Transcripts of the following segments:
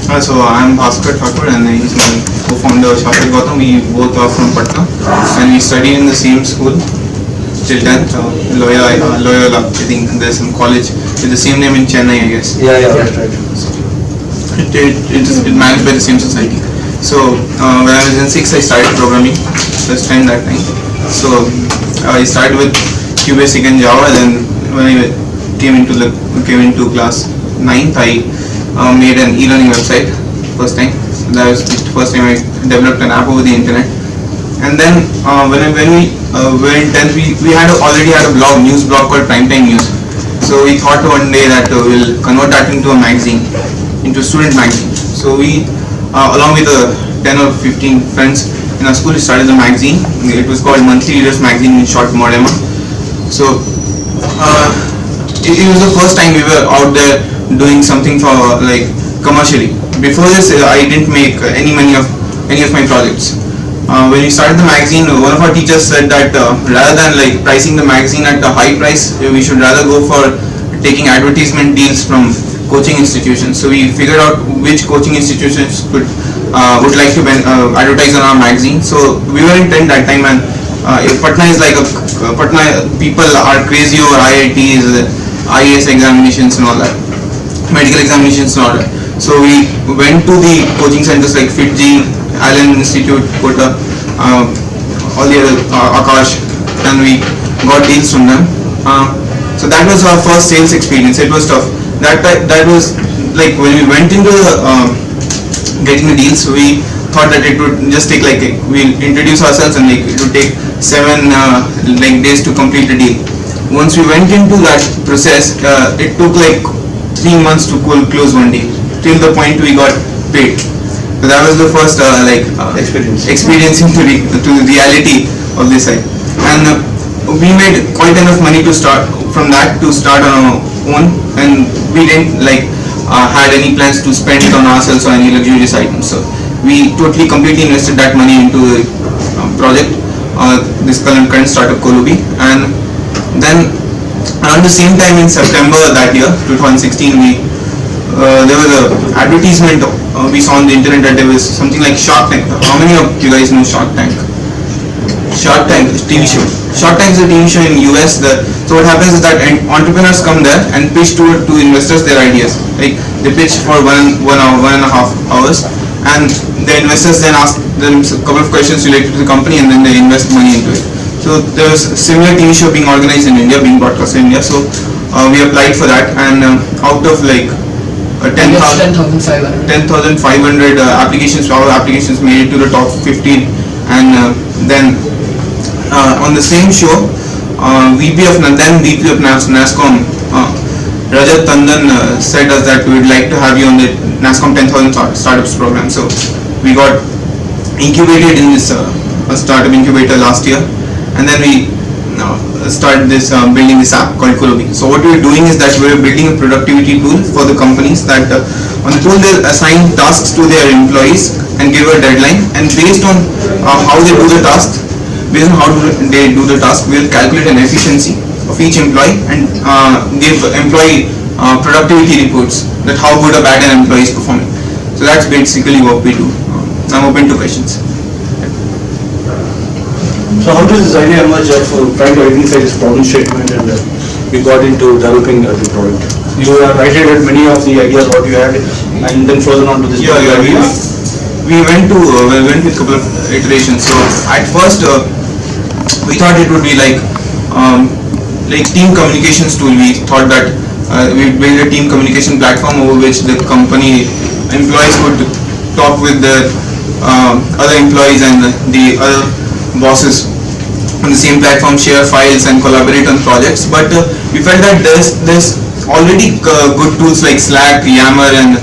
So I'm Bhaskar Thakur and he's my co-founder Shashik Gautam. We both are from Patna and we studied in the same school till 10th, Loyola. I think there's some college with the same name in Chennai, I guess. Yeah, right. So it managed by the same society. So when I was in 6th, I started programming, first time that time. So I started with QBasic and Java. Then when I came into class 9th, I made an e-learning website first time. So that was the first time I developed an app over the internet. And then when we were in 10th, we already had a news blog called Primetime News. So we thought one day that we'll convert that into a magazine, into a student magazine. So we, along with 10 or 15 friends in our school, we started the magazine. It was called Monthly Readers Magazine, in short, Modema. So it was the first time we were out there doing something for commercially. Before this, I didn't make any money of any of my projects. When we started the magazine, one of our teachers said that rather than pricing the magazine at a high price, we should rather go for taking advertisement deals from coaching institutions. So we figured out which coaching institutions would like to advertise on our magazine. So we were in 10 that time, and Patna is Patna people are crazy over IITs, IAS examinations and all that, medical examinations and all that. So we went to the coaching centers like FitG, Allen Institute, Kota, all the other Akash, and we got deals from them. So that was our first sales experience. It was tough. That was when we went into getting the deals, we thought that it would just take we'll introduce ourselves and it would take 7 days to complete the deal. Once we went into that process, it took 3 months to close one deal, till the point we got paid. So that was the first experiencing to the reality of this side, and we made quite enough money to start on our own, and we didn't had any plans to spend it on ourselves or any luxurious items. So we completely invested that money into the project, this current startup Collobes. And then around the same time in September that year, 2016, there was an advertisement we saw on the internet that there was something like Shark Tank. How many of you guys know Shark Tank? Shark Tank TV show. Shark Tank is a TV show in US. So what happens is that entrepreneurs come there and pitch to investors their ideas. They pitch for 1 hour, 1.5 hours, and the investors then ask them a couple of questions related to the company, and then they invest money into it. So there was a similar TV show being organized in India, being broadcast in India. So we applied for that, and out of 10,500 applications, our applications made it to the top 15. And then on the same show, VP of NASCOM, Rajat Tandon, said us that we would like to have you on the NASCOM 10,000 startups program. So we got incubated in this startup incubator last year, and then we started this building this app called Collobes. So what we're doing is that we're building a productivity tool for the companies that on the tool they'll assign tasks to their employees and give a deadline, and based on how they do the task, we'll calculate an efficiency of each employee and give employee productivity reports, that how good or bad an employee is performing. So that's basically what we do. I'm open to questions. So how does this idea emerge of trying to identify this problem statement, and we got into developing the product? You have iterated many of the ideas what you had, and then further on to this. We went with a couple of iterations. So at first we thought it would be like team communications tool. We thought that we build a team communication platform over which the company employees would talk with the other employees and the other bosses on the same platform, share files and collaborate on projects. But we felt that there's already good tools like Slack, Yammer, and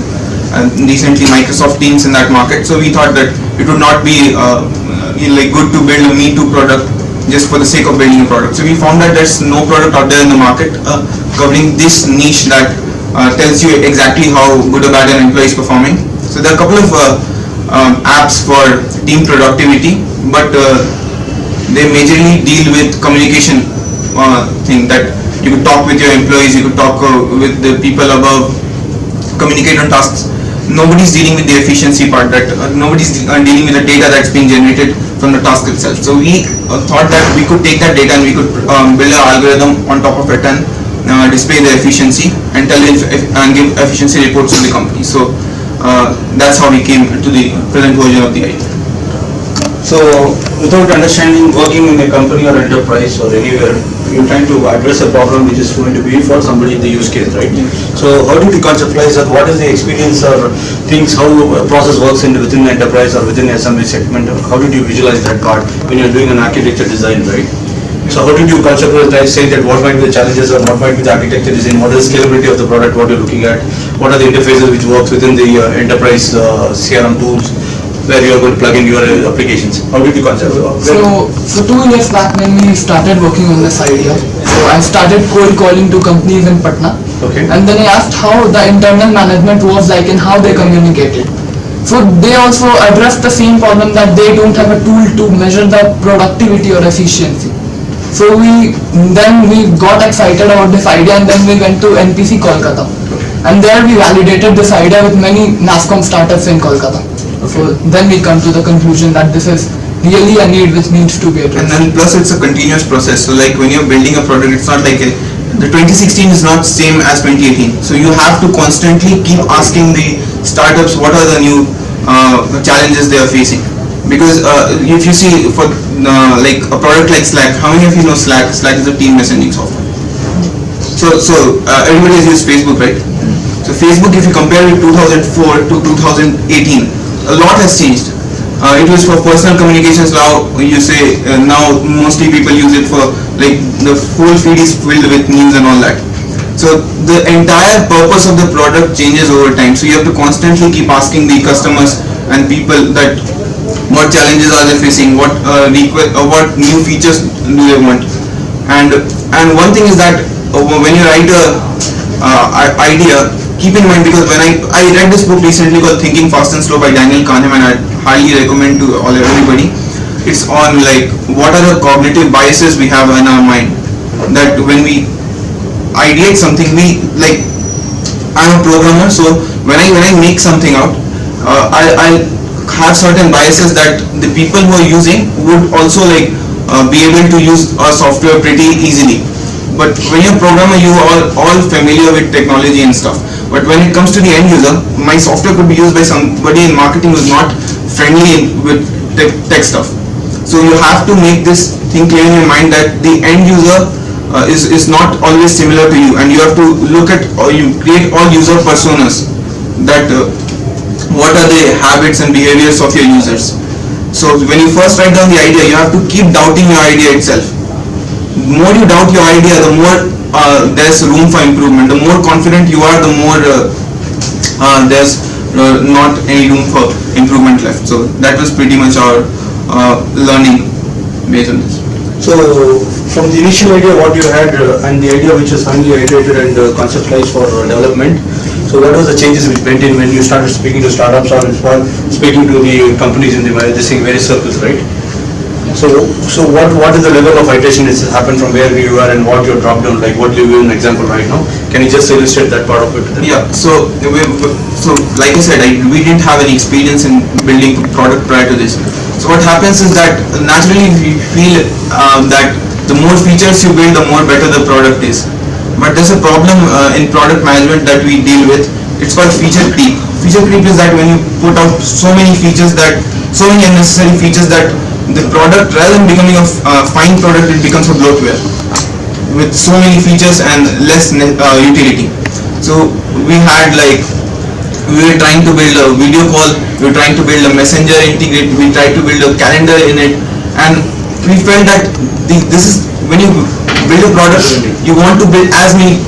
recently Microsoft Teams in that market. So we thought that it would not be good to build a Me Too product just for the sake of building a product. So we found that there's no product out there in the market covering this niche that tells you exactly how good or bad an employee is performing. So there are a couple of apps for team productivity, but they majorly deal with communication thing, that you could talk with your employees, you could talk with the people above, communicate on tasks. nobody's dealing with the efficiency part, that nobody's dealing with the data that's being generated from the task itself. So we thought that we could take that data and we could build an algorithm on top of it and display the efficiency and and give efficiency reports to the company. So that's how we came to the present version of the idea. So, without understanding working in a company or enterprise or anywhere, you're trying to address a problem which is going to be for somebody in the use case, right? So, how did you conceptualize that? What is the experience or things, how a process works within the enterprise or within the SMB segment? How did you visualize that part when you're doing an architecture design, right? So, how did you conceptualize, say that what might be the challenges or what might be the architecture design? What is the scalability of the product, what you're looking at? What are the interfaces which works within the enterprise CRM tools, where you are going to plug in your applications? How did you concept? So 2 years back when we started working on this idea, so I started cold calling to companies in Patna. Okay. And then I asked how the internal management was like and how they communicated. So they also addressed the same problem, that they don't have a tool to measure the productivity or efficiency. So we got excited about this idea and then we went to NPC Kolkata. And there we validated this idea with many NASCOM startups in Kolkata. So then we come to the conclusion that this is really a need which needs to be addressed. And then plus it's a continuous process. So like when you're building a product, it's not like the 2016 is not same as 2018. So you have to constantly keep asking the startups what are the new challenges they are facing. Because if you see for like a product like Slack, how many of you know Slack? Slack is a team messaging software. So everybody has used Facebook, right? So Facebook, if you compare it 2004 to 2018, a lot has changed. It was for personal communications. Now you say now mostly people use it for, like, the whole feed is filled with news and all that. So the entire purpose of the product changes over time. So you have to constantly keep asking the customers and people that what challenges are they facing, what new features do they want. And one thing is that when you write a idea, keep in mind, because when I read this book recently called Thinking Fast and Slow by Daniel Kahneman, and I highly recommend to everybody. It's on like what are the cognitive biases we have in our mind, that when we ideate something, I'm a programmer, so when I make something out, I have certain biases that the people who are using would also be able to use our software pretty easily. But when you're a programmer, you are all familiar with technology and stuff. But when it comes to the end user, my software could be used by somebody in marketing who's not friendly with tech stuff. So you have to make this thing clear in your mind that the end user is not always similar to you, and you have to look at, or you create all user personas, that what are the habits and behaviors of your users. So when you first write down the idea, you have to keep doubting your idea itself. The more you doubt your idea, the more there's room for improvement. The more confident you are, the more there's not any room for improvement left. So that was pretty much our learning based on this. So from the initial idea what you had and the idea which was finally iterated and conceptualized for development, so what was the changes which went in when you started speaking to startups or speaking to the companies in the various circles, right? So what is the level of iteration that has happened from where you are and what you dropped down, like what you give an example right now? Can you just illustrate that part of it? Yeah, so like I said, we didn't have any experience in building product prior to this. So what happens is that naturally we feel that the more features you build, the more better the product is. But there's a problem in product management that we deal with. It's called feature creep. Feature creep is that when you put out so many unnecessary features that the product, rather than becoming a fine product, it becomes a bloatware with so many features and less utility. So we were trying to build a video call, we were trying to build a messenger integrate, we tried to build a calendar in it, and we felt that this is, when you build a product, you want to build as many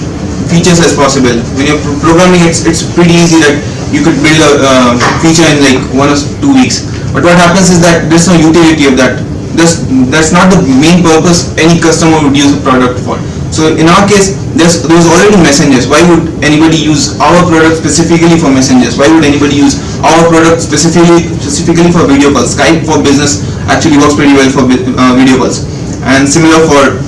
features as possible. When you're programming, it's pretty easy that you could build a feature in like 1 or 2 weeks. But what happens is that there's no utility of that. That's not the main purpose any customer would use a product for. So in our case, there was already messengers. Why would anybody use our product specifically for messengers? Why would anybody use our product specifically for video calls? Skype for business actually works pretty well for video calls, and similar for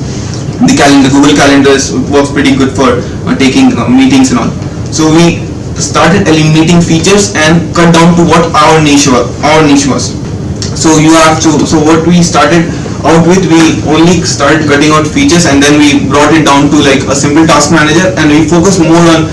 the calendar. Google Calendars works pretty good for taking meetings and all. So we started eliminating features and cut down to what our niche was. So you have to, so what we started out with, we only started cutting out features, and then we brought it down to like a simple task manager, and we focus more on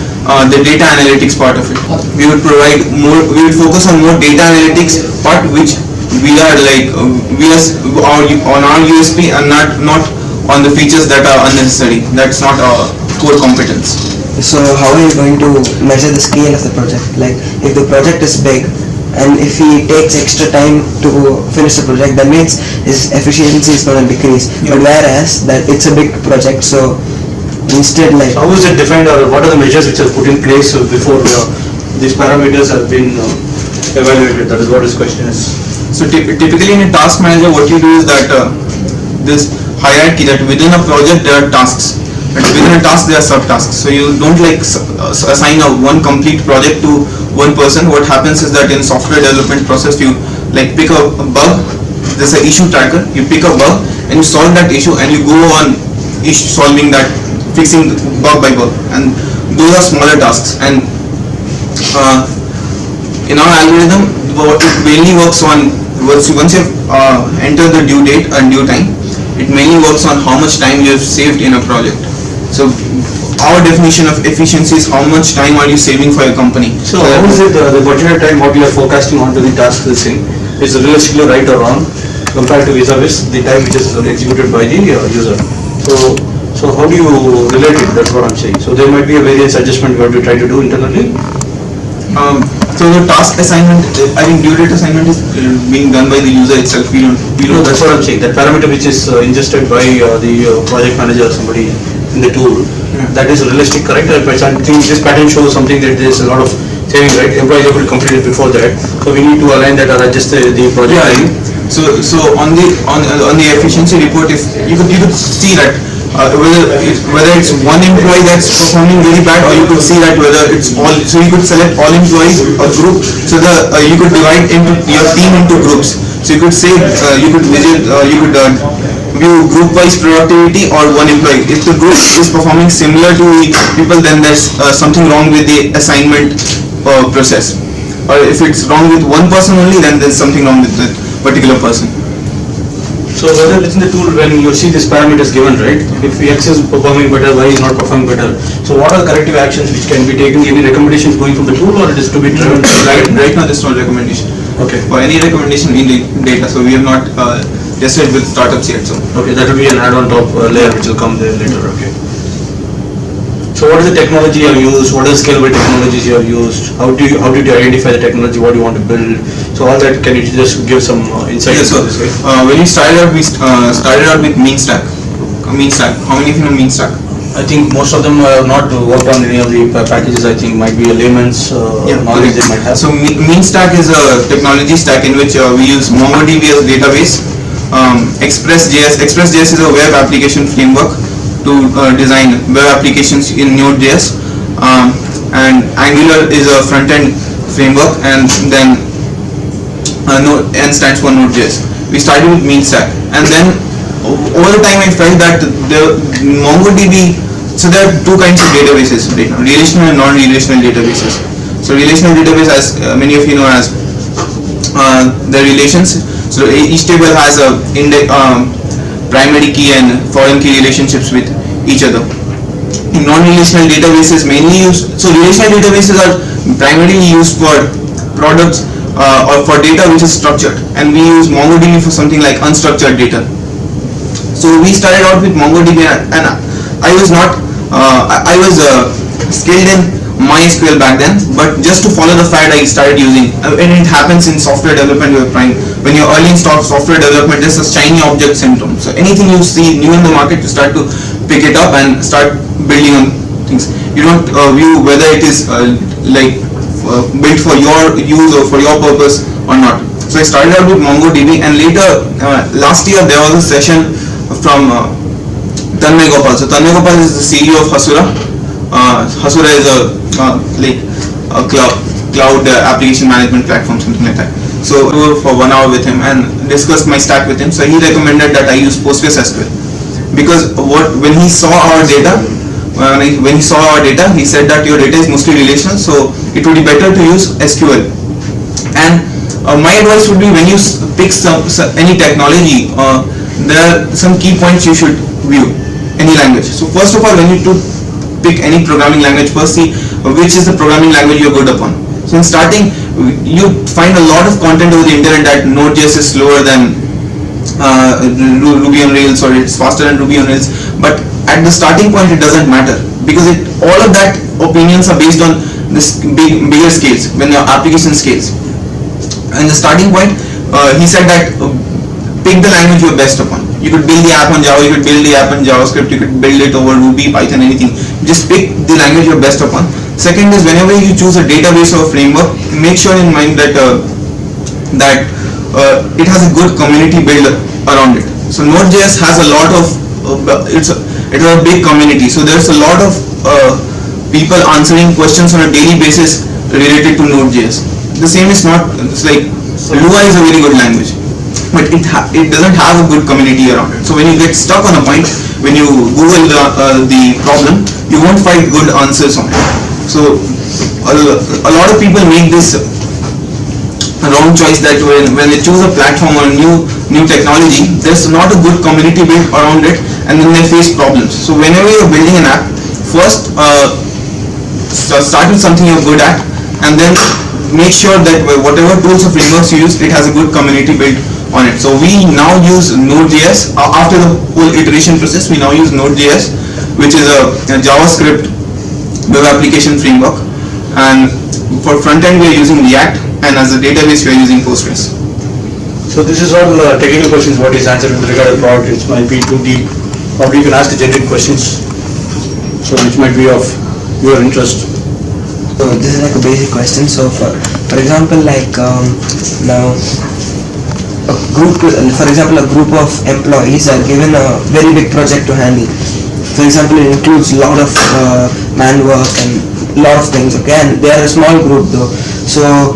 the data analytics part of it. We would focus on more data analytics part, which we are like on our USP, and not on the features that are unnecessary. That's not our core competence. So how are you going to measure the scale of the project? Like if the project is big and if he takes extra time to finish the project, that means his efficiency is going to decrease. But whereas that it's a big project, so instead like... How is it defined, or what are the measures which are put in place before these parameters have been evaluated? That is what his question is. So typically in a task manager, what you do is that this hierarchy, that within a project there are tasks, and within a task there are subtasks. So you don't like assign one complete project to one person. What happens is that in software development process, you like pick a bug, there's an issue tracker, you pick a bug and you solve that issue, and you go on solving that, fixing bug by bug, and those are smaller tasks. And in our algorithm, what it mainly works on, once you enter the due date and due time, it mainly works on how much time you have saved in a project. So our definition of efficiency is how much time are you saving for your company. So how is it the budgeted time what you are forecasting onto the task is realistically right or wrong compared to vis-a-vis the time which is executed by the user? So how do you relate it? That's what I'm saying. So there might be a variance adjustment what you try to do internally. So the task assignment, I think due date assignment is being done by the user itself. We don't. That's what I'm saying. That parameter which is ingested by the project manager or somebody in the tool, that is realistic, correct? I think this pattern shows something that there is a lot of saving, right? Employees able to complete it before that, so we need to align that or adjust the project. Yeah. So on the efficiency report, if you could see that whether it's one employee that's performing very bad, or you could see that whether it's all. So you could select all employees, a group. So you could divide into your team into groups. So you could say you could view group-wise productivity or one employee. If the group is performing similar to people, then there's something wrong with the assignment process. Or if it's wrong with one person only, then there's something wrong with that particular person. So whether it's in the tool, when you see this parameters given, right? If X is performing better, Y is not performing better. So what are the corrective actions which can be taken? Any recommendations going from the tool, or it is to be driven? Right now, there's no recommendation. Okay. For any recommendation in the data, so we have not tested with startups yet. So okay, that will be an add-on top layer which will come there later. Okay. So what is the technology you have used? What are the scalable technologies you have used? How did you identify the technology? What do you want to build? So all that, can you just give some insight into this? When we started out, we started out with MeanStack. MeanStack. How many of you know MeanStack? I think most of them have not worked on any of the packages. I think might be a layman's knowledge they might have. So MeanStack is a technology stack in which we use MongoDB as a database. Express.js is a web application framework to design web applications in Node.js, and Angular is a front-end framework, and then N stands for Node.js. We started with MeanStack, and then over the time I felt that the MongoDB, so there are two kinds of databases, relational and non-relational databases. So relational database, as many of you know, as the relations. So each table has a primary key and foreign key relationships with each other. In non-relational databases mainly used, so relational databases are primarily used for products or for data which is structured, and we use MongoDB for something like unstructured data. So we started out with MongoDB, and I was not, I was skilled in MySQL back then, but just to follow the fad I started using, and it happens in software development. When you're early in software development, there's a shiny object syndrome. So anything you see new in the market, you start to pick it up and start building on things. You don't view whether it is built for your use or for your purpose or not. So I started out with MongoDB, and later last year there was a session from Tanmay Gopal. So Tanmay Gopal is the CEO of Hasura. Hasura is a cloud application management platform, something like that. So I worked for 1 hour with him and discussed my stack with him. So he recommended that I use PostgreSQL, because when he saw our data, when he saw our data, he said that your data is mostly relational, so it would be better to use SQL. And my advice would be, when you pick any technology, there are some key points you should view any language. So first of all, when you pick any programming language, first see which is the programming language you're good upon. So in starting, you find a lot of content over the internet that Node.js is slower than Ruby on Rails, or it's faster than Ruby on Rails. But at the starting point, it doesn't matter, because all of that opinions are based on this bigger scales, when your application scales. And the starting point, he said that pick the language you're best upon. You could build the app on Java, you could build the app on JavaScript, you could build it over Ruby, Python, anything. Just pick the language you're best upon. Second is, whenever you choose a database or a framework, make sure in mind that it has a good community build around it. So Node.js has a lot of it's a big community. So there's a lot of people answering questions on a daily basis related to Node.js. The same is not. It's like Lua is a very good language, but it doesn't have a good community around it. So when you get stuck on a point, when you Google the problem, you won't find good answers on it. So a lot of people make this wrong choice, that when they choose a platform or new technology, there's not a good community built around it, and then they face problems. So whenever you're building an app, first start with something you're good at, and then make sure that whatever tools or frameworks you use, it has a good community built on it. So we now use Node.js. After the whole iteration process, we now use Node.js, which is a JavaScript web application framework, and for front end we are using React, and as a database we are using Postgres. So this is all technical questions what is answered with regard to the product. It might be too deep. Probably you can ask the generic questions, so which might be of your interest. So this is like a basic question. So for example, like now a group of employees are given a very big project to handle. For example, it includes a lot of man work and a lot of things, okay, and they are a small group though. So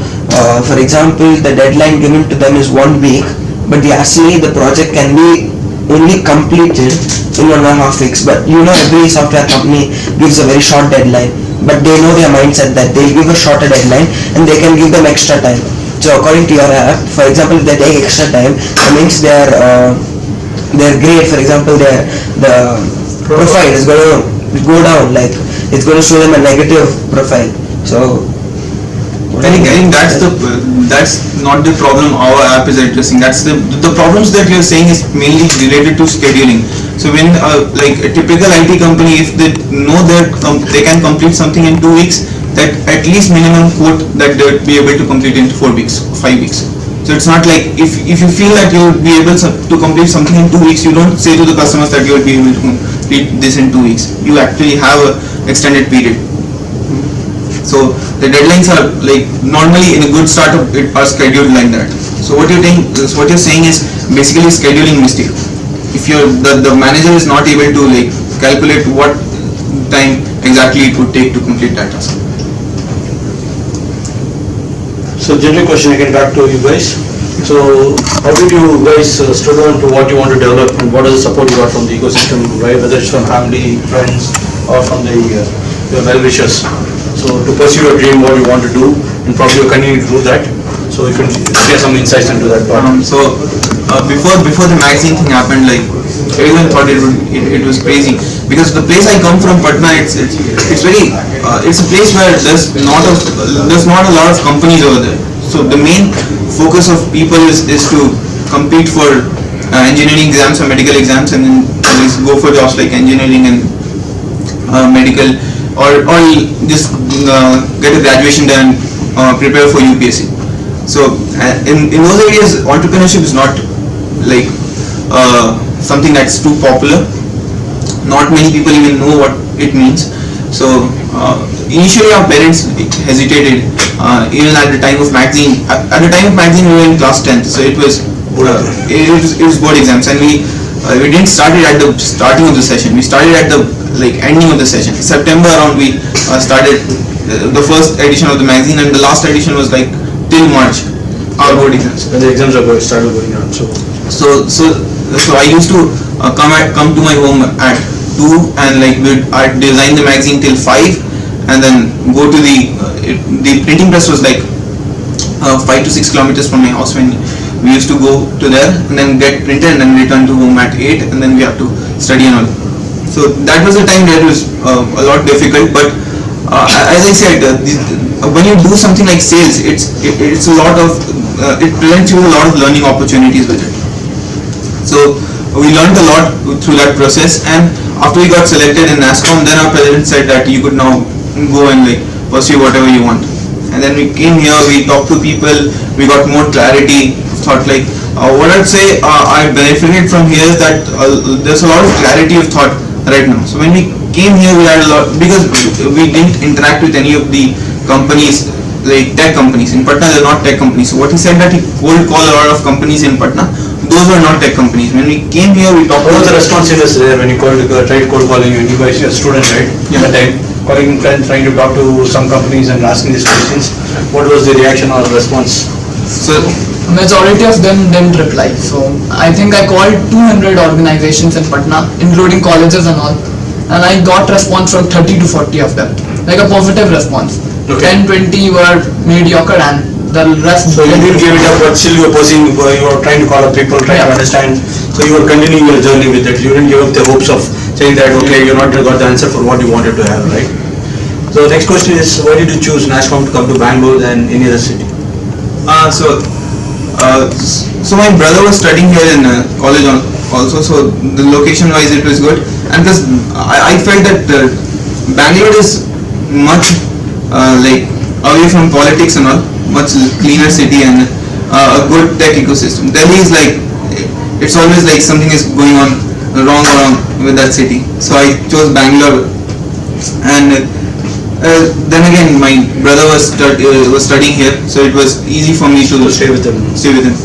for example, the deadline given to them is 1 week, but actually the project can be only completed in 1.5 weeks. But you know, every software company gives a very short deadline, but they know their mindset that they'll give a shorter deadline and they can give them extra time. So according to your app, for example, if they take extra time, that means their grade, for example, the profile is going to go down, like it's going to show them a negative profile. So I think that's not the problem our app is addressing. That's the problems that you're saying is mainly related to scheduling. So when like a typical IT company, if they know that they can complete something in 2 weeks, that at least minimum quote that they would be able to complete in 4 weeks, 5 weeks. So it's not like if you feel that you would be able to complete something in 2 weeks, you don't say to the customers that you will be able to complete this in 2 weeks. You actually have a extended period. So the deadlines are like normally in a good startup are scheduled like that. So what you're saying is basically scheduling mistake. If the manager is not able to like calculate what time exactly it would take to complete that task. So general question again back to you guys. So how did you guys stood on to what you want to develop, and what is the support you got from the ecosystem, right? Whether it's from family, friends, or from the your well-wishers. So to pursue your dream, what you want to do, and probably you continue to do that. So you can share some insights into that part. Before the magazine thing happened, like everyone thought it was crazy, because the place I come from, Patna, it's very it's a place where there's not a lot of companies over there. So the main focus of people is to compete for engineering exams or medical exams, and then go for jobs like engineering and medical, or just get a graduation done, prepare for UPSC. So in those areas, entrepreneurship is not like something that's too popular. Not many people even know what it means. So initially our parents hesitated, even at the time of magazine. At the time of magazine, we were in class 10th, so it was board exams, and we didn't start it at the starting of the session. We started at the ending of the session. September around we started the first edition of the magazine, and the last edition was like till March, our board exams. When the exams are started going on. So I used to come to my home at 2, and like I'd design the magazine till 5, and then go to the printing press was like 5 to 6 kilometers from my house. When we used to go to there and then get printed and then return to home at 8, and then we have to study and all. So that was a time that was a lot difficult, but as I said, when you do something like sales, it's a lot of it presents you with a lot of learning opportunities with it. So we learned a lot through that process, and after we got selected in NASCOM, then our president said that you could now go and like pursue whatever you want. And then we came here, we talked to people, we got more clarity. Thought like what I'd say I benefited from here is that there's a lot of clarity of thought right now. So when we came here, we had a lot, because we didn't interact with any of the companies, like tech companies. In Patna, they're not tech companies. So what he said that he cold call a lot of companies in Patna, those were not tech companies. When we came here, we talked What was about the response you there when you tried cold calling you? You guys are a student, right? Yeah. At that time, calling friends, trying to talk to some companies and asking these questions. What was the reaction or response? so Majority of them didn't reply. So I think I called 200 organizations in Patna, including colleges and all, and I got response from 30 to 40 of them, like a positive response. Okay. 10-20 were mediocre, and the rest. So you didn't give it up, but still you were pursuing, you were trying to call up people, trying to understand. So you were continuing your journey with it. You didn't give up the hopes of saying that, okay, you're not got the answer for what you wanted to have, right? So the next question is, why did you choose NASCOM to come to Bangalore than any other city? So my brother was studying here in college also, so the location wise it was good, and plus I felt that Bangalore is much like away from politics and all, much cleaner city and a good tech ecosystem. Delhi is like, it's always like something is going on wrong with that city, so I chose Bangalore. And then again, my brother was studying here, so it was easy for me to Stay with them.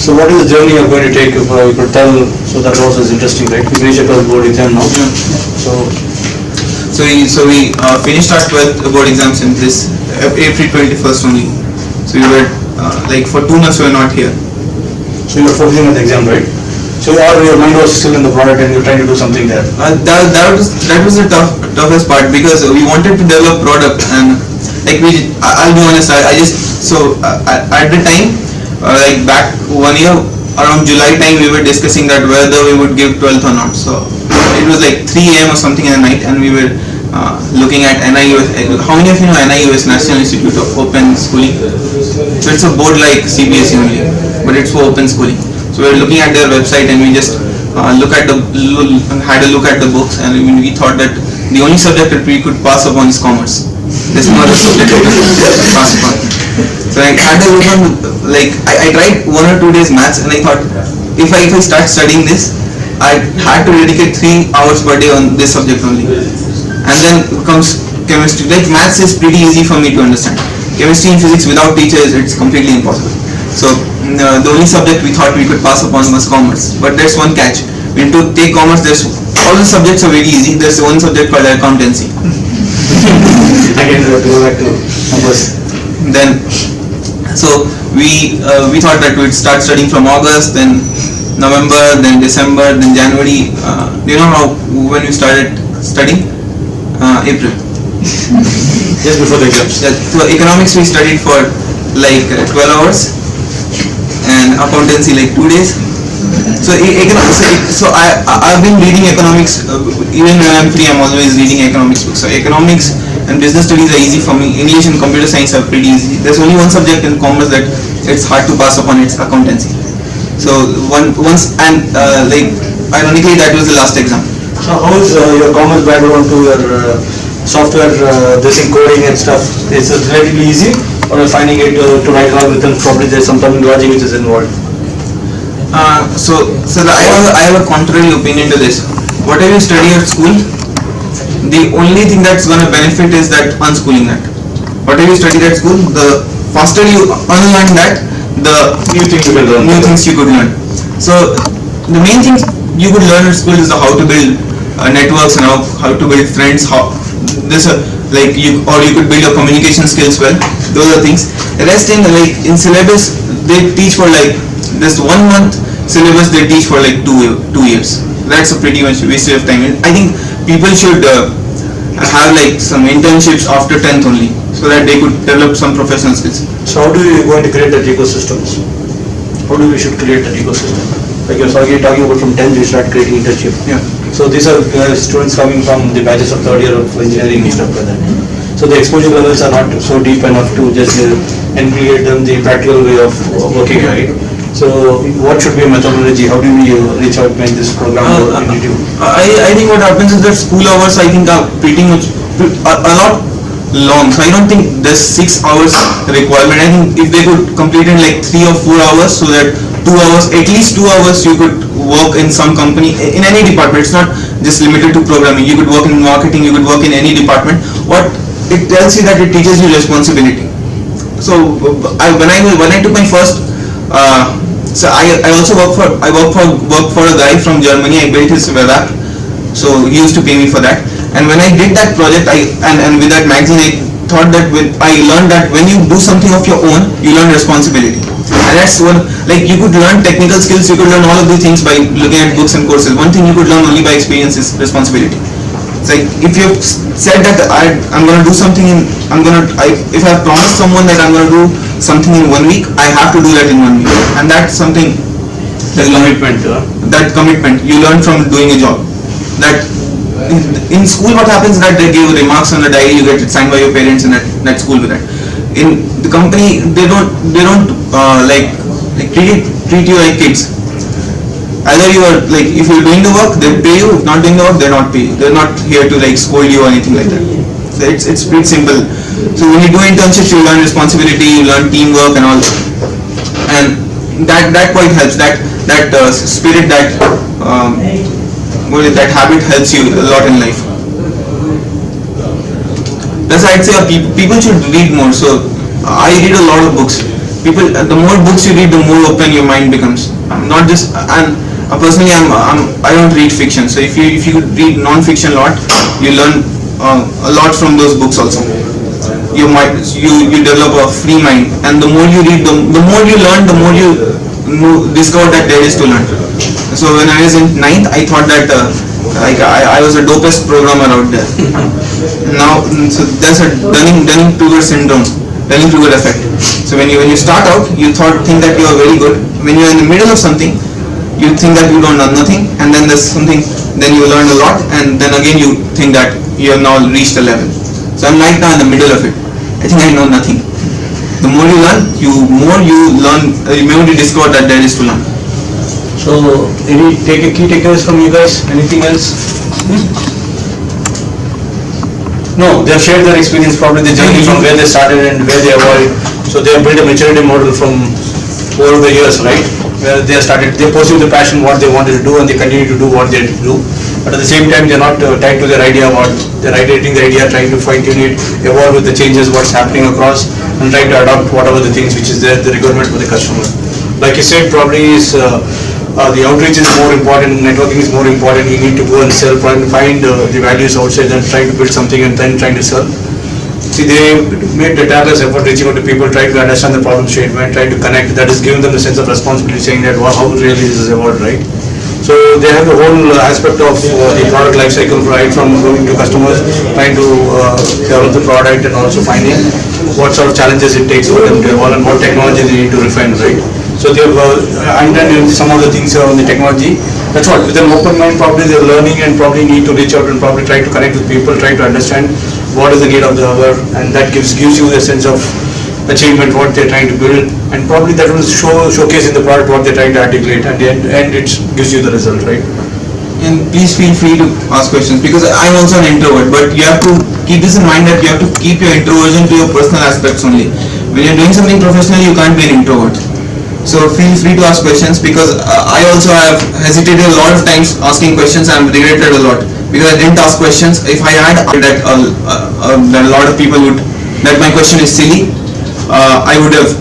So what is the journey you're going to take? If you could tell, so that was interesting, right? We finished your board exam now. Yeah. So So we finished our 12th board exams in this April 21st only. So we were like for 2 months we were not here. you were focusing on the exam, right? So your mind was still in the product and you're trying to do something there. That was the toughest part, because we wanted to develop product, and like I'll be honest, I just at the time like back 1 year around July time we were discussing that whether we would give 12th or not. So it was like 3 AM or something in the night, and we were looking at NIUS. How many of you know NIUS, National Institute of Open Schooling? So it's a board like CBSE only, but it's for open schooling. So we were looking at their website, and we just had a look at the books, and we thought that the only subject that we could pass upon is commerce. There's no other subject that we could pass upon. So I had a look on, like I tried 1 or 2 days maths, and I thought if I start studying this, I had to dedicate 3 hours per day on this subject only. And then comes chemistry. Like maths is pretty easy for me to understand. Chemistry and physics without teachers, it's completely impossible. So the only subject we thought we could pass upon was commerce. But there's one catch. When to take commerce, there's all the subjects are very easy. There's one subject called accountancy. Again, we have to go back to numbers. Then, so we thought that we'd start studying from August, then November, then December, then January. Do you know how when we started studying? April. Just before the exams. So economics we studied for like 12 hours, and accountancy like 2 days. So I've been reading economics even when I'm free. I'm always reading economics books. So economics and business studies are easy for me. English and computer science are pretty easy. There's only one subject in commerce that it's hard to pass upon. It's accountancy. So like ironically that was the last exam. So how is your commerce background to your software, this in coding and stuff? Is it relatively easy, or are you finding it to write algorithms? Probably there's some terminology which is involved. I have a contrary opinion to this. Whatever you study at school, the only thing that's going to benefit is that unschooling that. Whatever you studied at school, the faster you unlearn that, the New things you could learn. So the main thing you could learn at school is how to build networks and how to build friends. You could build your communication skills well. Those are things. The rest in syllabus they teach for like this 1 month. syllabus they teach for like 2 years. That's a pretty much wasted of time. I think people should have like some internships after 10th only, so that they could develop some professional skills. So how do you going to create that ecosystems? How do we should create that ecosystem? Like you're talking about from 10th you start creating internship. Yeah. So these are students coming from the batches of third year of engineering and stuff like that. So the exposure levels are not so deep enough to just include them the practical way of working, right? So what should be a methodology? How do we reach out when this program I think what happens is that school hours I think are pretty much a lot long. So I don't think there's 6 hours requirement. I think if they could complete in like 3 or 4 hours, so that 2 hours, at least 2 hours you could work in some company, in any department. It's not just limited to programming. You could work in marketing, you could work in any department. What it tells you that it teaches you responsibility. So when I took my first so I also work for a guy from Germany. I built his web app, so he used to pay me for that. And when I did that project, and with that magazine, I thought that I learned that when you do something of your own, you learn responsibility. And that's what, like, you could learn technical skills, you could learn all of these things by looking at books and courses. One thing you could learn only by experience is responsibility. It's like if you've said that I'm going to do something if I've promised someone that I'm going to do something in 1 week, I have to do that in 1 week. And that's something, that commitment you learn from doing a job. That in school what happens is that they give remarks on the diary, you get it signed by your parents, and that school with that. In the company they don't treat you like kids. Either you are like, if you're doing the work they pay you, if not doing the work they not pay you. They're not here to like scold you or anything like that. So it's pretty simple. So when you do internships you learn responsibility, you learn teamwork and all, and that quite helps. That spirit, that habit helps you a lot in life. That's why I'd say people should read more. So I read a lot of books. The more books you read, the more open your mind becomes. Not just, and personally I don't read fiction. So if you read non-fiction a lot, you learn a lot from those books also. You develop a free mind, and the more you read, the more you learn, the more you discover that there is to learn. So when I was in 9th, I thought that I was the dopest programmer out there. Now, so there's a Dunning-Kruger syndrome, Dunning-Kruger effect. So when you start out, you think that you are very good. When you are in the middle of something, you think that you don't know nothing, and then there's something, then you learn a lot, and then again you think that you have now reached a level. So I'm right now in the middle of it. I think I know nothing. The more you learn, the more you discover that there is to learn. So, any key takeaways from you guys? Anything else? No, they have shared their experience, probably the journey from where they started and where they evolved. So they have built a maturity model from over the years, right? Where they pursued the passion, what they wanted to do, and they continue to do what they do. But at the same time, they're not tied to their idea, they're iterating the idea, trying to fine tune it, evolve with the changes, what's happening across, and trying to adopt whatever the things which is there, the requirement for the customer. Like you said, probably is the outreach is more important, networking is more important. You need to go and sell, find the values outside and try to build something and then trying to sell. See, they made the tireless effort reaching out to people, trying to understand the problem statement, trying to connect. That is giving them the sense of responsibility, saying that how really this is about, right? So they have the whole aspect of the product life cycle, right, from going to customers, trying to develop the product, and also finding what sort of challenges it takes for them to evolve and what technology they need to refine, right? So they have undertaken some of the things on the technology. That's what, with an open mind, probably they're learning and probably need to reach out and probably try to connect with people, try to understand what is the need of the hour, and that gives you a sense of achievement, what they're trying to build, and probably that will showcase in the product what they're trying to articulate, and it gives you the result, right? And please feel free to ask questions, because I'm also an introvert, but you have to keep this in mind that you have to keep your introversion to your personal aspects only. When you're doing something professional, you can't be an introvert. So feel free to ask questions, because I also have hesitated a lot of times asking questions and regretted a lot because I didn't ask questions. If I had that a lot of people would, that my question is silly, I would have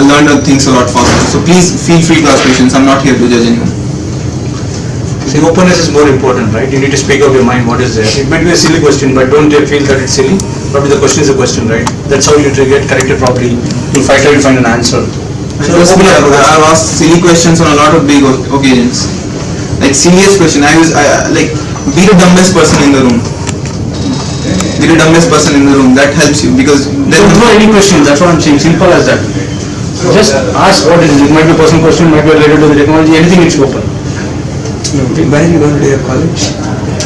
learned things a lot faster. So please feel free to ask questions. I'm not here to judge anyone. See, openness is more important, right? You need to speak up your mind, what is there. It might be a silly question, but don't feel that it's silly. Probably the question is a question, right? That's how you get corrected properly. You'll try to find an answer. Trust me, I've asked silly questions on a lot of big occasions. Like serious question. Like be the dumbest person in the room. Be the dumbest person in the room. That helps you because Don't throw any questions, that's what I'm saying, simple as that. Just ask what it is, it might be a personal question, might be related to the technology, anything is open. Where are you going to do your college?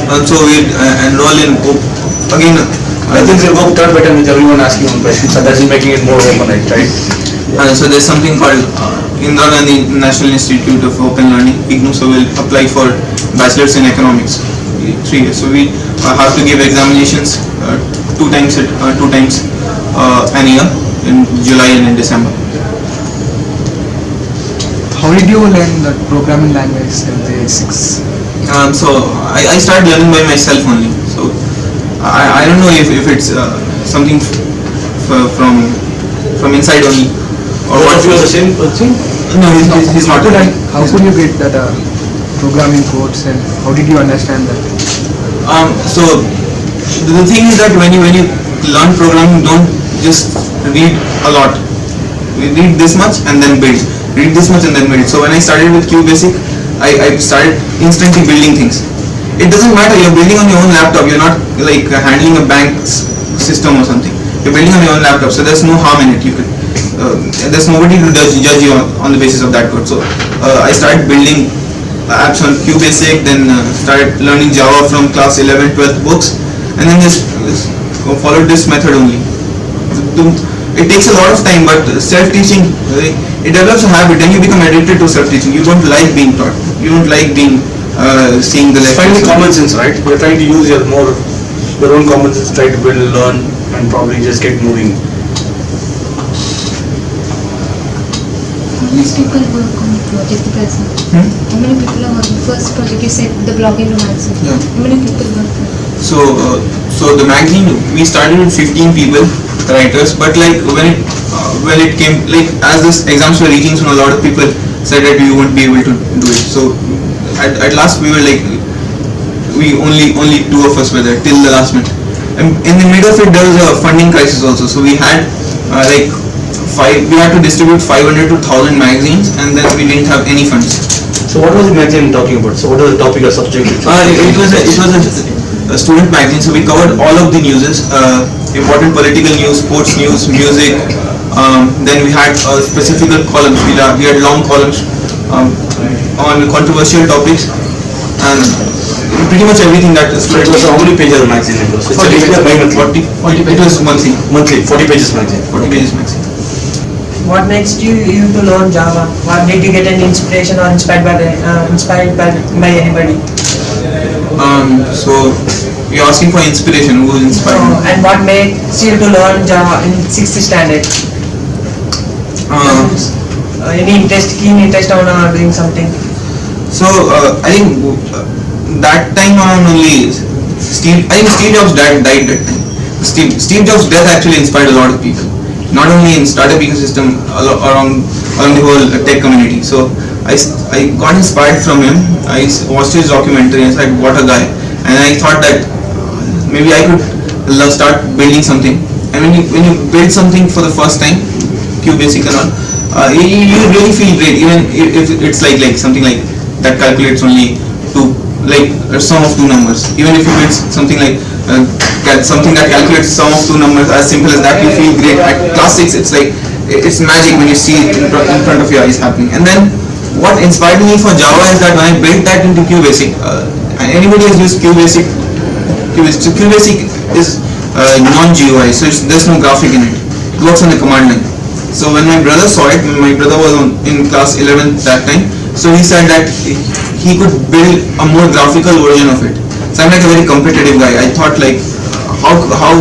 also we enroll in again. I think they'll go third better with everyone asking one question, so that's making it more open, right? So there's something called Indira Gandhi National Institute of Open Learning, IGNOU, so we'll apply for bachelor's in economics, 3 years. So we have to give examinations two times an year, in July and in December. How did you learn that programming language at the age 6? So I started learning by myself only. So I don't know if it's something from inside only. Or What what if you are the same thing? No, he's not. Like, how could you get that programming codes and how did you understand that? So the thing is that when you learn programming, don't just read a lot. We read this much and then build. Read this much and then build. So when I started with QBasic, I started instantly building things. It doesn't matter, you're building on your own laptop, you're not like handling a bank's system or something. You're building on your own laptop, so there's no harm in it. There's nobody to judge you on the basis of that code. So I started building apps on QBasic, then started learning Java from class 11, 12th books, and then just followed this method only. It takes a lot of time, but self-teaching, it develops a habit, then you become addicted to self-teaching. You don't like being taught. You don't like being seeing the lectures. Finally common sense, right? You're trying to use your own common sense, try to build, learn, and probably just get moving. How much people work on the project present? How many people are working? First project you said the blogging romancing. Yeah. How many people work on it? So the magazine, we started with 15 people, writers, but like when it came, like as this exams were reaching, so a lot of people said that we won't be able to do it. So at last we were like, only 2 of us were there till the last minute. And in the middle of it there was a funding crisis also, so we had we had to distribute 500 to 1000 magazines, and then we didn't have any funds. So what was the magazine talking about? So what was the topic or subject? It was a student magazine, so we covered all of the newses, important political news, sports news, music. Then we had specific columns. We had long columns on controversial topics, and pretty much everything that is. So it was how many pages of magazine it was? It's 40 it was monthly. Monthly, 40 pages magazine. 40 pages maximum. What makes you to learn Java? What did you get an inspiration or inspired by anybody? So you're asking for inspiration. Who inspired me? And what makes you to learn Java in 6th standard? Any keen interest on doing something? So I think that time around only Steve Jobs died that time. Steve Jobs' death actually inspired a lot of people, not only in startup ecosystem, around the whole tech community. So I got inspired from him. I watched his documentary and said, what a guy. And I thought that maybe I could start building something. And when you build something for the first time, QBasic and all, you really feel great, even if it's like something like that calculates only a sum of 2 numbers. Even if you build something like something that calculates sum of 2 numbers, as simple as that, you feel great. At class 6, it's like it's magic when you see it in front of your eyes happening. And then what inspired me for Java is that when I built that into QBasic, anybody has used QBasic. So QBasic is non-GUI, so there's no graphic in it. It works on the command line. So when my brother saw it, my brother was in class 11 that time, so he said that he could build a more graphical version of it. So I'm like a very competitive guy. I thought like, how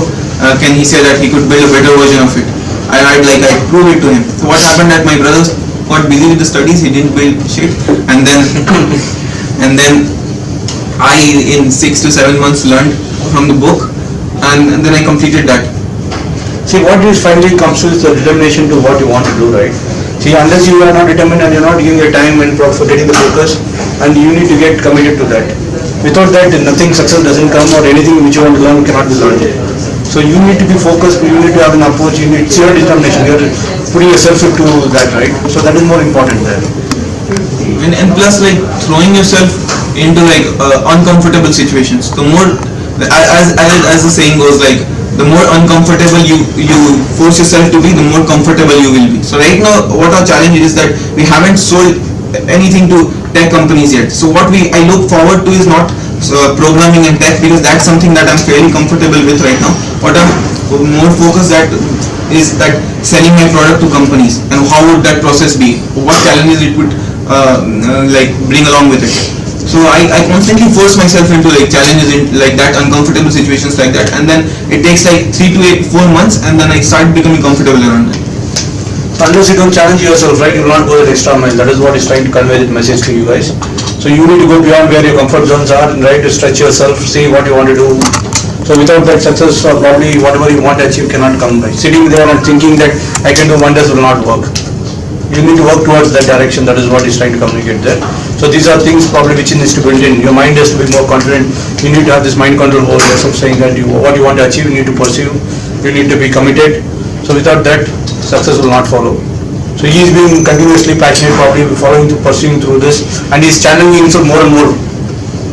can he say that he could build a better version of it? I'd prove it to him. So what happened that my brother got busy with the studies, he didn't build shit, and then I in 6 to 7 months learned from the book, and then I completed that. See, what is finally comes to is the determination to what you want to do, right? See, unless you are not determined and you're not giving your time and for getting the focus, and you need to get committed to that. Without that, nothing, success doesn't come, or anything which you want to learn cannot be learned. So you need to be focused, you need to have an approach, it's your determination. putting yourself into that, right? So that is more important there. And plus, like, throwing yourself into like uncomfortable situations. The more, as the saying goes, like, the more uncomfortable you force yourself to be, the more comfortable you will be. So right now, what our challenge is that we haven't sold anything to tech companies yet. So what I look forward to is not programming and tech, because that's something that I'm fairly comfortable with right now. What I'm more focused at is that selling my product to companies, and how would that process be? What challenges it would like bring along with it. So I constantly force myself into like challenges in like that, uncomfortable situations like that, and then it takes like 3 to 4 months, and then I start becoming comfortable around it. Unless you don't challenge yourself, right, you will not go that extra mile. That is what is trying to convey the message to you guys. So you need to go beyond where your comfort zones are, right, to stretch yourself, see what you want to do. So without that, success or probably whatever you want to achieve cannot come by. Sitting there and thinking that I can do wonders will not work. You need to work towards that direction. That is what he's trying to communicate there. So these are things probably which needs to build in. Your mind has to be more confident. You need to have this mind control over yourself, saying that what you want to achieve, you need to pursue. You need to be committed. So without that, success will not follow. So he is being continuously passionate, probably following through, pursuing through this, and he's challenging himself more and more.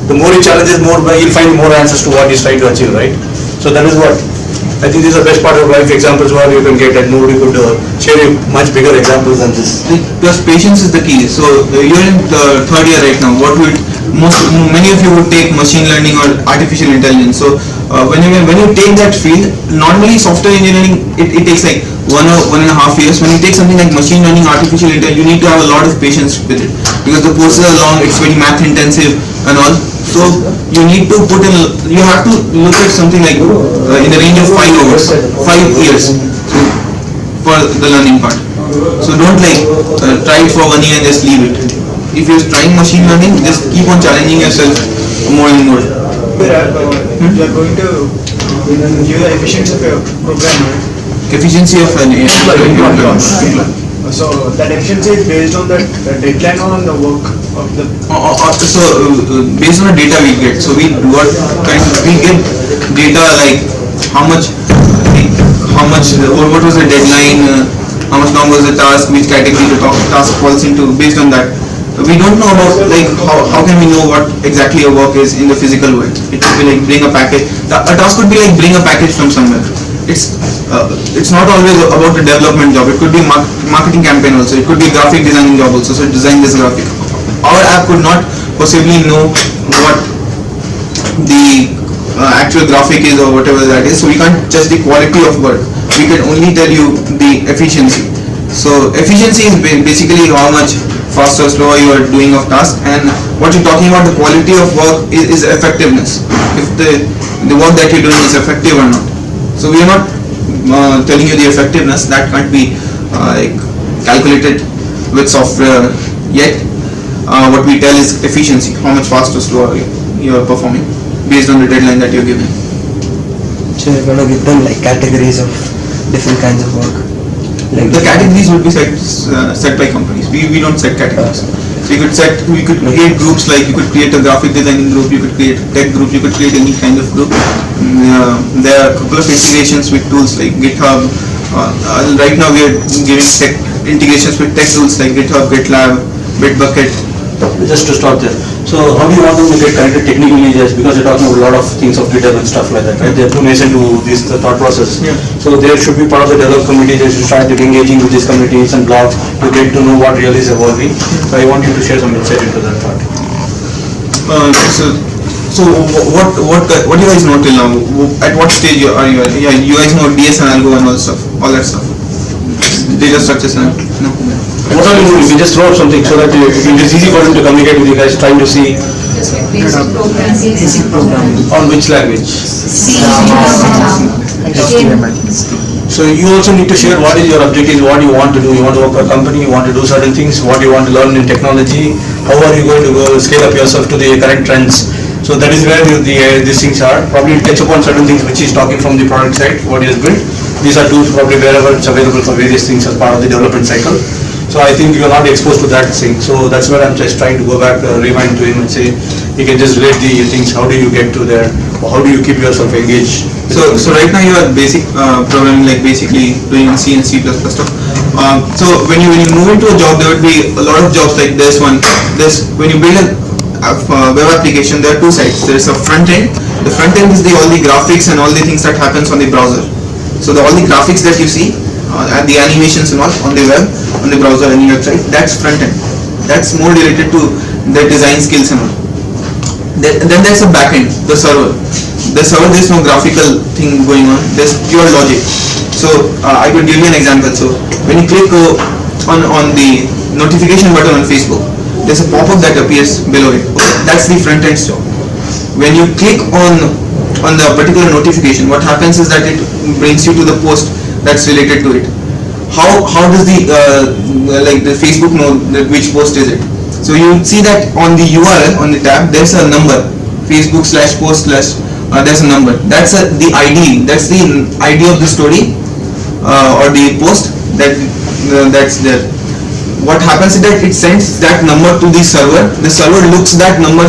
The more he challenges, more he'll find more answers to what he's trying to achieve, right? So that is what I think this is the best part of life examples where you can get, that nobody could share you much bigger examples than this. Plus patience is the key. So you're in the third year right now. What would many of you would take machine learning or artificial intelligence. So when you take that field, normally software engineering it takes like 1.5 years. When you take something like machine learning, artificial intelligence, you need to have a lot of patience with it, because the courses are long, it's very math intensive and all. So you need to put in, you have to look at something like in the range of 5 years for the learning part. So don't like try it for 1 year and just leave it. If you're trying machine learning, just keep on challenging yourself more and more. You are going to give the efficiency of your program, right? Efficiency of an So that efficiency is based on the deadline or on the work of the. Based on the data we get, so we get data like how much, what was the deadline, how much long was the task, which category the task falls into. Based on that, we don't know about like how can we know what exactly a work is in the physical world. It could be like bring a package. A task could be like bring a package from somewhere. It's not always about a development job. It could be marketing campaign also. It could be graphic designing job also. So design this graphic. Our app could not possibly know what the actual graphic is or whatever that is. So we can't judge the quality of work. We can only tell you the efficiency. So efficiency is basically how much fast or slow you are doing of task, and what you're talking about, the quality of work is effectiveness. If the work that you're doing is effective or not. So we are not telling you the effectiveness, that can't be like calculated with software yet. What we tell is efficiency, how much fast or slow you are performing based on the deadline that you're given. So you're going to give them like categories of different kinds of work. Like the categories would be set by companies. We don't set categories. So we could create groups, like you could create a graphic designing group, you could create a tech group, you could create any kind of group. There are a couple of integrations with tools like GitHub. Right now we are giving tech integrations with tech tools like GitHub, GitLab, Bitbucket. Just to stop there. So how do you want them to get connected technically, just because you're talking about a lot of things of GitHub and stuff like that, right? They're too nascent to this thought process. Yeah. So there should be part of the develop community. They should start engaging with these communities and blogs to get to know what really is evolving. So I want you to share some insight into that part. So what do you guys know till now? At what stage are you? Yeah, you guys know DS and Algo and all that stuff. Data structures and no. What are you doing? We just throw up something so that it is easy for them to communicate with you guys, trying to see Just like basic programming. on which language. C, HTML. So you also need to share what is your objectives, what you want to do. You want to work for a company, you want to do certain things, what you want to learn in technology, how are you going to go scale up yourself to the current trends. So that is where these things are. Probably touch upon certain things which is talking from the product side, what he has built. These are tools probably wherever it's available for various things as part of the development cycle. So I think you are not exposed to that thing. So that's where I'm just trying to go back, rewind to him and say, you can just relate the things, how do you get to there, how do you keep yourself engaged? So right now you are basic programming, like basically doing C and C++ stuff. So when you move into a job, there would be a lot of jobs like this one. When you build a web application, there are two sides. There is a front end. The front end is all the graphics and all the things that happens on the browser. So all the graphics that you see and the animations and all on the web, on the browser and your website, that's front end. That's more related to the design skills and all. Then there's a back end, the server. The server, there's no graphical thing going on. There's pure logic. So I could give you an example. So when you click on the notification button on Facebook, there's a pop-up that appears below it. That's the front end job. When you click on the particular notification, what happens is that it brings you to the post that's related to it. How does the Facebook know that which post is it? So you see that on the URL on the tab there's a number, Facebook/post/ there's a number. That's the ID. That's the ID of the story or the post that's there. What happens is that it sends that number to the server. The server looks that number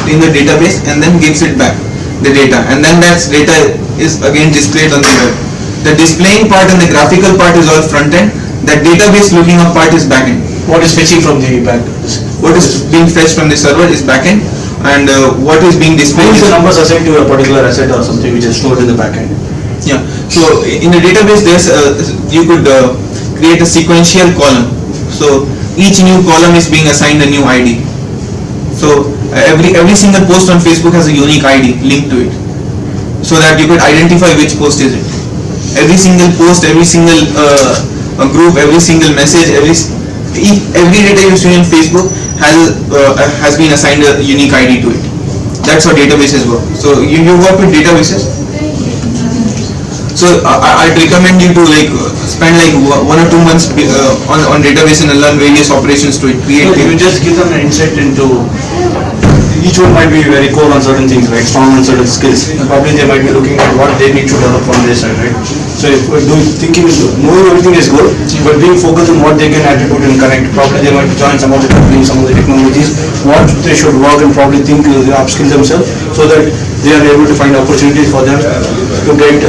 in the database and then gives it back the data, and then that data is again displayed on the web. The displaying part and the graphical part is all front end. That database looking up part is back end. What is fetching from the back? What is being fetched from the server is back end, and what is being How displayed is is the numbers assigned to a particular asset or something which is stored in the back end? yeah. So in the database, there's you could create a sequential column. So each new column is being assigned a new ID. So every single post on Facebook has a unique ID linked to it, so that you could identify which post is it. Every single post, every single group, every single message, every data you see on Facebook has been assigned a unique ID to it. That's how databases work. So you work with databases. So I'd recommend you to spend 1 or 2 months on database and learn various operations to it. So you just give them an insight into, each one might be very core on certain things, right? Strong on certain skills. Probably they might be looking at what they need to develop on their side, right? So if we're knowing everything is good, but being focused on what they can attribute and connect, probably they might join some of the companies, some of the technologies, what they should work and probably think they upskill themselves so that they are able to find opportunities for them to get,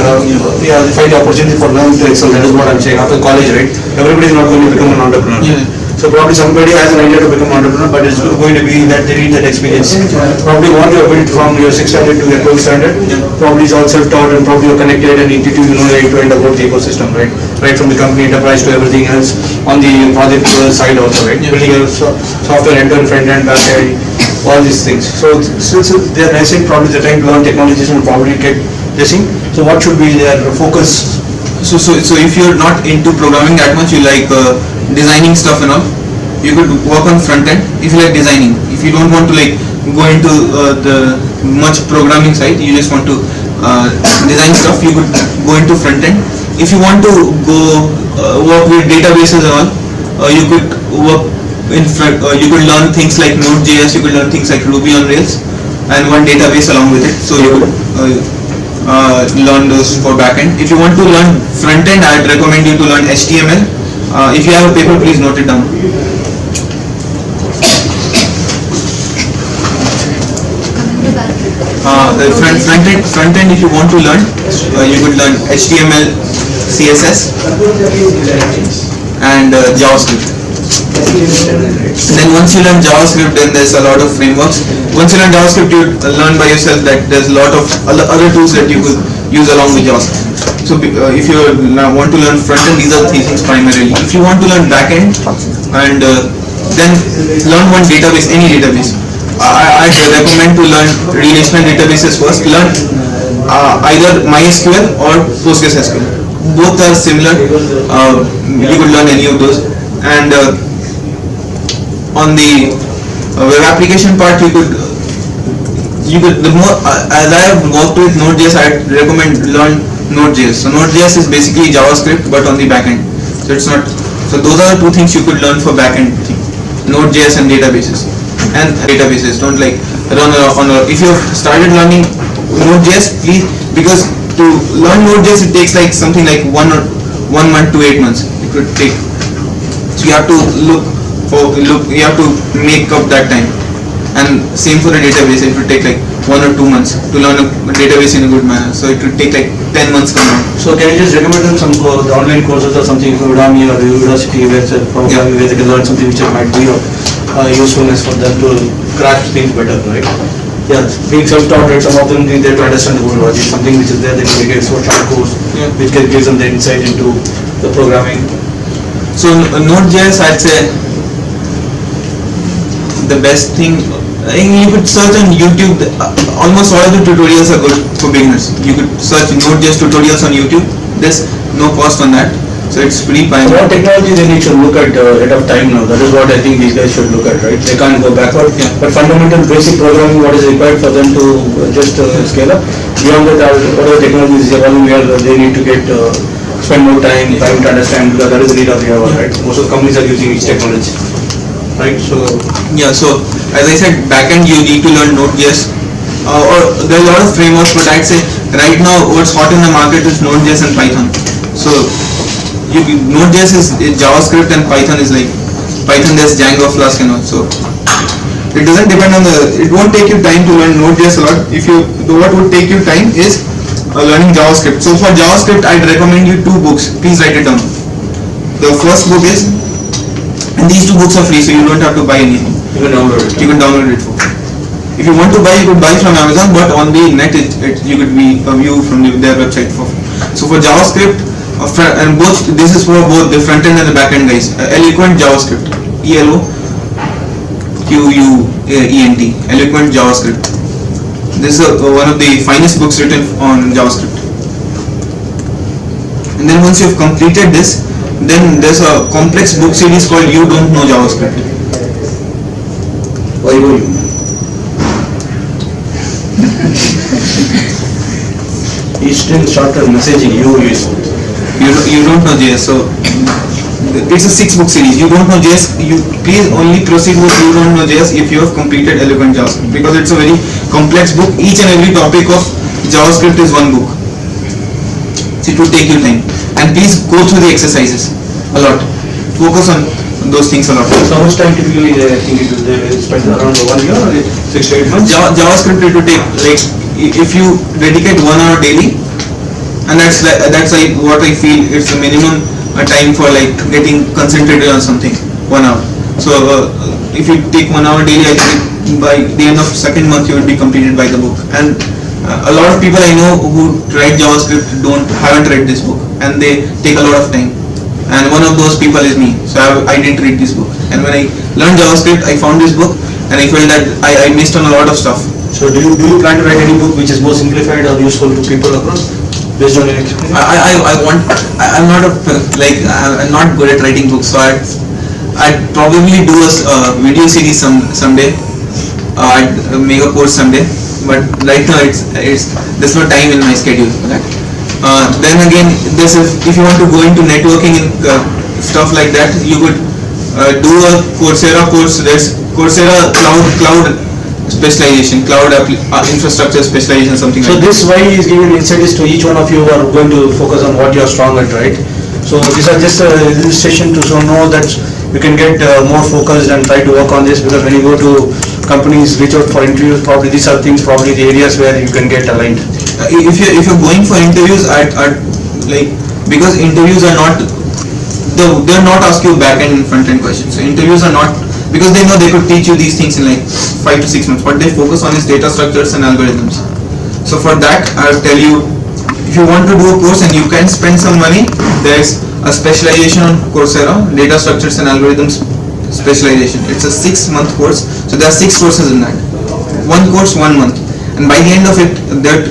find the opportunity for them to excel. That is what I'm saying. After college, right? Everybody is not going to become an entrepreneur. Yeah. So probably somebody has an idea to become an entrepreneur, but it's going to be that they need that experience. Probably what you have built from your 6th standard to your 12th standard, probably is all self-taught and probably you're connected and intuitive, you know the end-to-end about the ecosystem, right? Right from the company enterprise to everything else on the project side also, right? Building a software end-to-end, front-end, back-end, all these things. So they're nascent, probably they're trying to learn technologies and probably get this thing. So what should be their focus? So if you're not into programming that much, you like designing stuff and all, you could work on front end. If you like designing, if you don't want to go into the much programming side, you just want to design stuff, you could go into front end. If you want to go work with databases and all, you could work in front. You could learn things like Node.js, you could learn things like Ruby on Rails, and one database along with it. So you could learn those for backend. If you want to learn front end, I'd recommend you to learn HTML. If you have a paper, please note it down. Front end, if you want to learn, you could learn HTML, CSS, and JavaScript. Then once you learn JavaScript, then there's a lot of frameworks. Once you learn JavaScript, you learn by yourself that there's a lot of other tools that you could use along with JavaScript. So if you want to learn front end, these are the three things primarily. If you want to learn back end, and then learn one database, any database. I recommend to learn relational databases first. Learn either MySQL or PostgreSQL. Both are similar. You could learn any of those. And on the web application part, you could the more as I have worked with Node.js, I recommend learn Node.js. So Node.js is basically JavaScript but on the backend. So it's not. So those are the two things you could learn for backend thing. Node.js and databases. And databases don't run on. If you've started learning Node.js, please, because to learn Node.js it takes something like 1 month to 8 months. It could take. So you have to you have to make up that time. And same for a database, it would take like 1 or 2 months to learn a database in a good manner. So it would take like 10 months from now. So can you just recommend them some the online courses or something from Udemy or University where probably where they can learn something which might be of usefulness for them to grasp things better, right? Yeah, being self-taught, right, some of them need to understand the whole logic, something which is there, they can take a short course, which can give them the insight into the programming. So Node.js, I'd say the best thing, you could search on YouTube, almost all of the tutorials are good for beginners. You could search Node.js tutorials on YouTube, there's no cost on that, so it's free. So what technology they need to look at ahead of time now, that is what I think these guys should look at, right? They can't go backward, but fundamental basic programming, what is required for them to just scale up. Beyond that, whatever technology is evolving where they need to get spend more time trying to understand, because that is the need of the hour, right? Most of the companies are using each technology, right? So yeah, so as I said, backend you need to learn Node.js, or there are a lot of frameworks, but I'd say right now what's hot in the market is Node.js and Python. So Node.js is JavaScript and Python is like Python, there's Django, Flask and all. So it doesn't depend on it won't take you time to learn Node.js a lot. What would take you time is learning JavaScript. So for JavaScript, I'd recommend you 2 books. Please write it down. The first book is, and these 2 books are free, so you don't have to buy anything. you can download it. You can download it for. If you want to buy, you could buy from Amazon, but on the net, you could view from their website for. So for JavaScript, and this is for both the front end and the back end guys. Eloquent JavaScript, ELOQUENT, Eloquent JavaScript. This is one of the finest books written on JavaScript. And then once you've completed this, then there's a complex book series called You Don't Know JavaScript. Why you? Eastern started messaging you don't know JS, so it's a 6-book series. You don't know JS, you please only proceed with You Don't Know JS if you have completed Eloquent JavaScript, because it's a very complex book. Each and every topic of JavaScript is one book. So it will take you time, and please go through the exercises a lot. Focus on those things a lot. So how much time typically they think they spend around 1 year or 6 to 8 months? JavaScript it will take, like, if you dedicate 1 hour daily, and that's like what I feel it's the minimum time for like getting concentrated on something, 1 hour. So if you take 1 hour daily, I think by the end of 2nd month you will be completed by the book. And a lot of people I know who write JavaScript haven't read this book, and they take a lot of time. And one of those people is me. So I didn't read this book. And when I learned JavaScript, I found this book, and I felt that I missed on a lot of stuff. So do you plan to write any book which is more simplified or useful to people across, based on your experience? I'm not good at writing books, so I'd probably do a video series someday. I'd make a course someday, but right now there's no time in my schedule for that. Then again, if you want to go into networking and stuff like that, you could do a Coursera course. There's Coursera cloud specialization, cloud infrastructure specialization, something so like that. this why he is giving insights to each one of you who are going to focus on what you are strong at, right? So these are just a illustration to know that you can get more focused and try to work on this, because when you go to companies, reach out for interviews, probably these are things, probably the areas where you can get aligned. If you're going for interviews, because interviews are not, they're not ask you back end and front end questions. So interviews are not, because they know they could teach you these things in like 5 to 6 months. What they focus on is data structures and algorithms. So for that, I'll tell you, if you want to do a course and you can spend some money, there's a specialization on Coursera, data structures and algorithms specialization. It's a 6-month course, so there are 6 courses in that. One course, 1 month, and by the end of it, that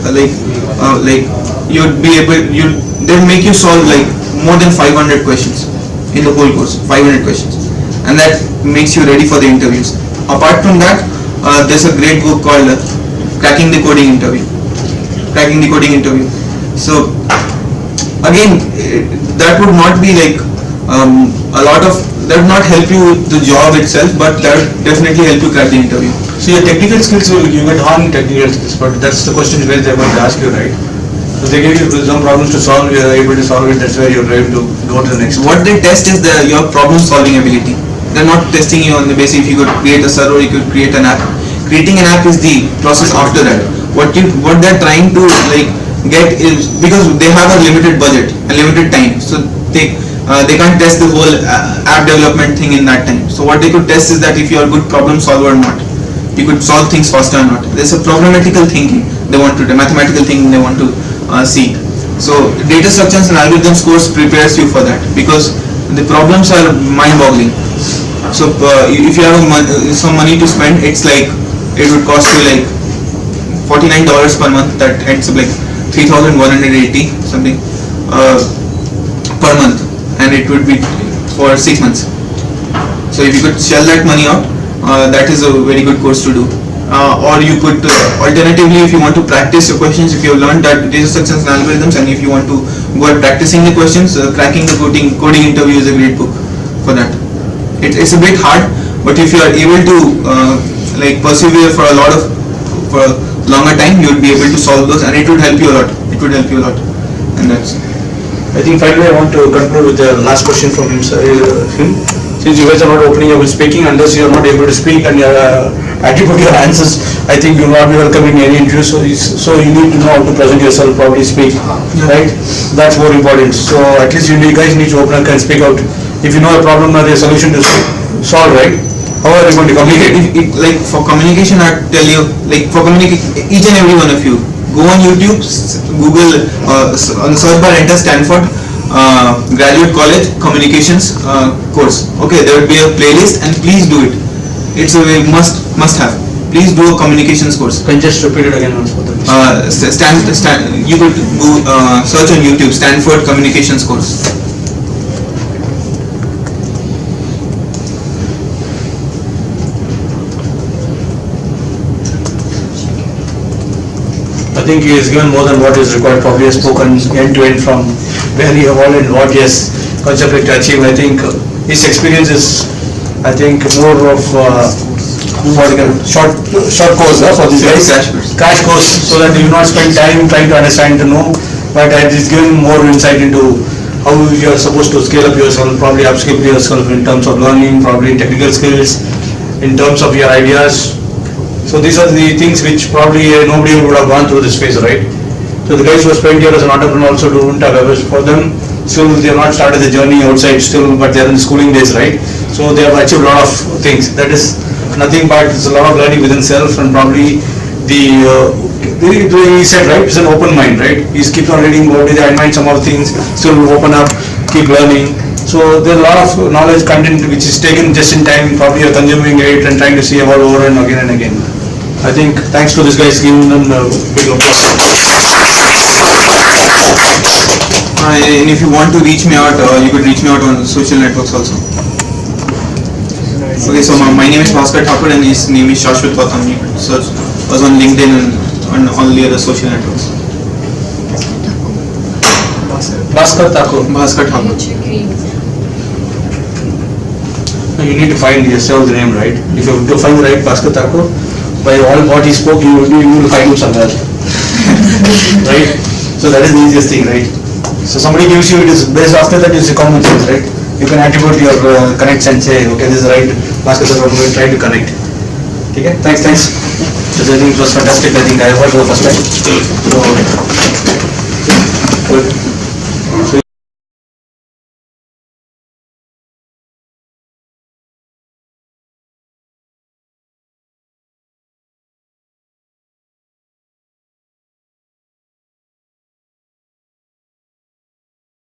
you'd be able, they'll make you solve like more than 500 questions in the whole course, 500 questions, and that makes you ready for the interviews. Apart from that, there's a great book called Cracking the Coding Interview. So again, that would not be like that would not help you with the job itself, but that would definitely help you crack the interview. So your technical skills, you get on technical skills, but that's the question where they're going to ask you, right? So they give you some problems to solve, you are able to solve it, that's where you're able to go to the next. What they test is your problem solving ability. They're not testing you on the basis if you could create a server, you could create an app. creating an app is the process after that. What they're trying to like get is, because they have a limited budget and limited time, so they can't test the whole app development thing in that time. So what they could test is that if you are a good problem solver or not, you could solve things faster or not. There's a problematical thinking they want to do, mathematical thinking they want to see. So data structures and algorithms course prepares you for that, because the problems are mind-boggling. So if you have some money to spend, it's like it would cost you like $49 per month. That ends up like 3,180 something per month, and it would be for 6 months. So if you could shell that money out, that is a very good course to do. Or you could alternatively, if you want to practice your questions, if you have learned that data structures and algorithms, and if you want to go at practicing the questions, cracking the coding interview is a great book for that. It's a bit hard, but if you are able to like persevere for a longer time, you will be able to solve those, and it would help you a lot. And that's. I think finally I want to conclude with the last question from him. Since you guys are not opening up and speaking, unless you are not able to speak and you are attribute your answers, I think you will not be welcome in any interview. So you need to know how to present yourself, probably speak, right? That's more important. So at least you guys need to open up and speak out. If you know a problem or a solution to solve, right? How are you going to communicate? Like for communication, I tell you, like for each and every one of you, go on YouTube, Google, on the search bar enter Stanford Graduate College Communications course. Okay, there will be a playlist, and please do it. It's a must have. Please do a communications course. Can you just repeat it again once for them? You could go search on YouTube Stanford Communications course. I think he has given more than what is required. Probably has spoken end to end from where he evolved and what he has conceptually to achieve. I think his experience is, I think, more of short course for these guys. Crash course, so that you do not spend time trying to understand to know, but it is given more insight into how you are supposed to scale up yourself, probably upskill yourself in terms of learning, probably technical skills, in terms of your ideas. So these are the things which probably nobody would have gone through this phase, right? So the guys who are spent here as an entrepreneur also don't have ever, for them, still they have not started the journey outside still, but they are in the schooling days, right? So they have achieved a lot of things. That is nothing but it's a lot of learning within self, and probably he said, right, it's an open mind, right? He keeps on reading about it, I mind some of the things, still open up, keep learning. So there are a lot of knowledge content which is taken just in time, probably you're consuming it and trying to see about over and again and again. I think thanks to this guys, giving them a big applause. And if you want to reach me out, you could reach me out on social networks also. Okay, so my name is Bhaskar Thakur and his name is Shashwat Gautam. You could search us on LinkedIn and all the other social networks. Bhaskar Thakur. You need to find yourself the name, right? If you have to find the right Bhaskar Thakur, by all what he spoke, you will find him somewhere. Right? So that is the easiest thing, right? So somebody gives you, it is based after that is a common sense, right? You can attribute your connects and say, okay, this is right, Bhaskar Thakur, we will try to connect. Okay, thanks. So I think it was fantastic. I think I heard for the first time. So, good.